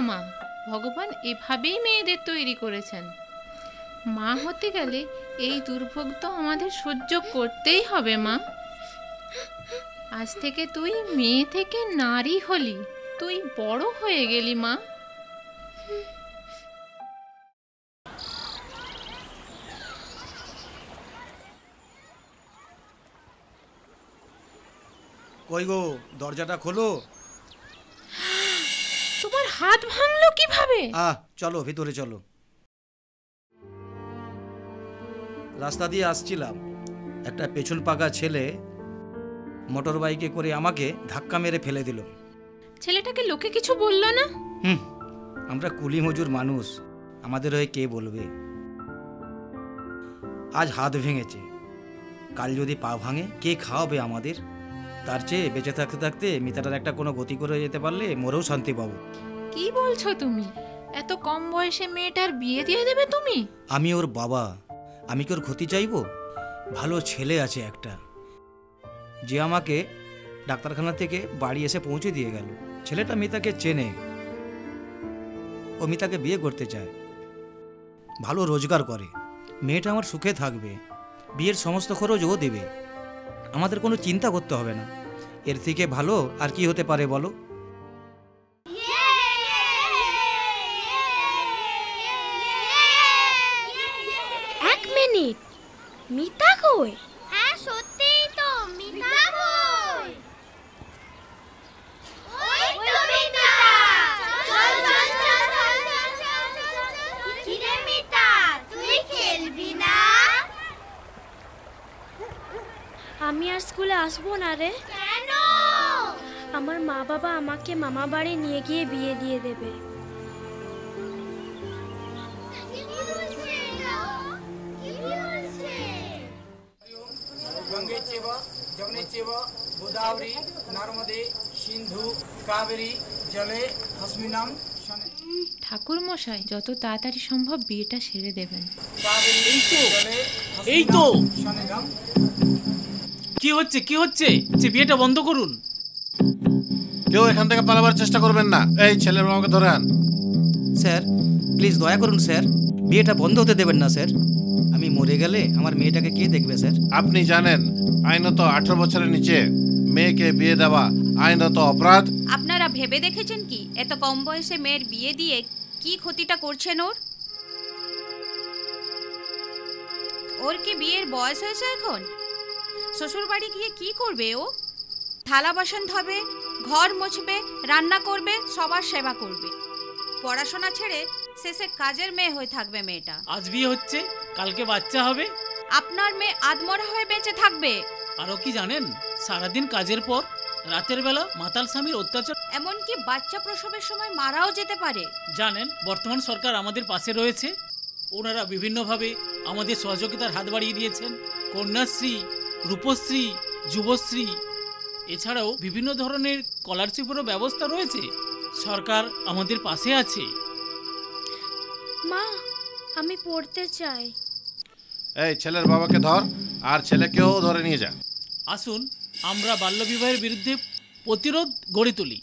মা, ভগবান এভাবেই মেয়েদের তৈরি করেছেন। মা হতে গেলে এই দুর্ভোগ তো আমাদের সহ্য করতেই হবে মা। আজ থেকে তুই মেয়ে থেকে নারী হলি, তুই বড় হয়ে গেলি মা। কই গো, দরজাটা খোলো। তোমার হাত ভাঙলো কিভাবে? চলো ভিতরে চলো। রাস্তা দিয়ে আসছিলাম, একটা পেছন পাকা ছেলে মোটর বাইকে করে আমাকে ধাক্কা মেরে ফেলে দিল। ছেলেটাকে লোকে কিছু বললো না? আমরা কুলি মজুর মানুষ, আমাদের হয়ে কে বলবে? আজ হাত ভেঙেছে, কাল যদি পা ভাঙে কে খাওয়াবে আমাদের? তার চেয়ে বেঁচে থাকতে থাকতে মিতাটার একটা কোনো গতি করে যেতে পারলে মরেও শান্তি পাবো। কি বলছো তুমি? এত কম বয়সে মেয়েটার বিয়ে দিয়ে দেবে তুমি? আমি ওর বাবা, আমি কি ওর ক্ষতি চাইবো? ভালো ছেলে আছে একটা, যে আমাকে ডাক্তারখানা থেকে বাড়ি এসে পৌঁছে দিয়ে গেল। ছেলেটা মিতাকে চেনে, ও মিতাকে বিয়ে করতে চায়, ভালো রোজগার করে। মেয়েটা আমার সুখে থাকবে, বিয়ের সমস্ত খরচ ও দেবে, আমাদের কোনো চিন্তা করতে হবে না। এর থেকে ভালো আর কি হতে পারে বলো? এক মিনিট, মিতা কই? হ্যাঁ সত্যিই তো, মিতা কই? ওই তো মিতা। চল চল চল চল চল চল। কি রে মিতা, তুই খেলবি না? আমি আর স্কুলে আসবো না রে। কেন? আমার মা বাবা আমাকে মামা বাড়ি নিয়ে গিয়ে বিয়ে দিয়ে দেবে। গঙ্গেচেব যমুনেচেব গোদাবরী নর্মদে সিন্ধু কাবেরী জলে হাসমিনাম। ঠাকুর মশাই যত তাড়াতাড়ি সম্ভব বিয়েটা সেরে দেবেন। এই তো কি হচ্ছে কি হচ্ছে, বিয়েটা বন্ধ করুন। কেউ এখান থেকে পালাবার চেষ্টা করবেন না। এই ছেলের বাবাকে ধরে আন। স্যার প্লিজ দয়া করুন স্যার, বিয়েটা বন্ধ হতে দেবেন না স্যার। আমি মরে গেলে আমার মেয়েটাকে কে দেখবে স্যার? আপনি জানেন আইনত 18 বছরের নিচে মেয়েকে বিয়ে দেওয়া আইনত অপরাধ। আপনারা ভেবে দেখেছেন কি এত কম বয়সে মেয়ের বিয়ে দিয়ে কি ক্ষতিটা করছেন ওর? ওর কি বিয়ের বয়স হয়েছে এখন? শ্বশুর বাড়ি গিয়ে কি করবে ও? থালা বাসন ধোবে, ঘর মুছবে, রান্না করবে, সবার সেবা করবে। পড়াশোনা ছেড়ে শেষে কাজের মেয়ে হয়ে থাকবে মেয়েটা। আজ বিয়ে হচ্ছে, কালকে বাচ্চা হবে। আপনার মেয়ে আদমরা হয়ে বেঁচে থাকবে। আরও কি জানেন, সারাদিন কাজের পর রাতের বেলা মাতাল স্বামীর অত্যাচার, এমনকি বাচ্চা প্রসবের সময় মারাও যেতে পারে। জানেন বর্তমান সরকার আমাদের পাশে রয়েছে, ওনারা বিভিন্নভাবে আমাদের সহযোগিতার হাত বাড়িয়ে দিয়েছেন। কন্যাশ্রী, রূপশ্রী, যুবশ্রী, এছাড়াও বিভিন্ন ধরনের স্কলারশিপেরও ব্যবস্থা রয়েছে। সরকার আমাদের পাশে আছে। মা, আমি পড়তে চাই। এই ছেলের বাবাকে ধর, আর ছেলেকেও ধরে নিয়ে যা। আসুন আমরা বাল্যবিবাহের বিরুদ্ধে প্রতিরোধ গড়ে তুলি।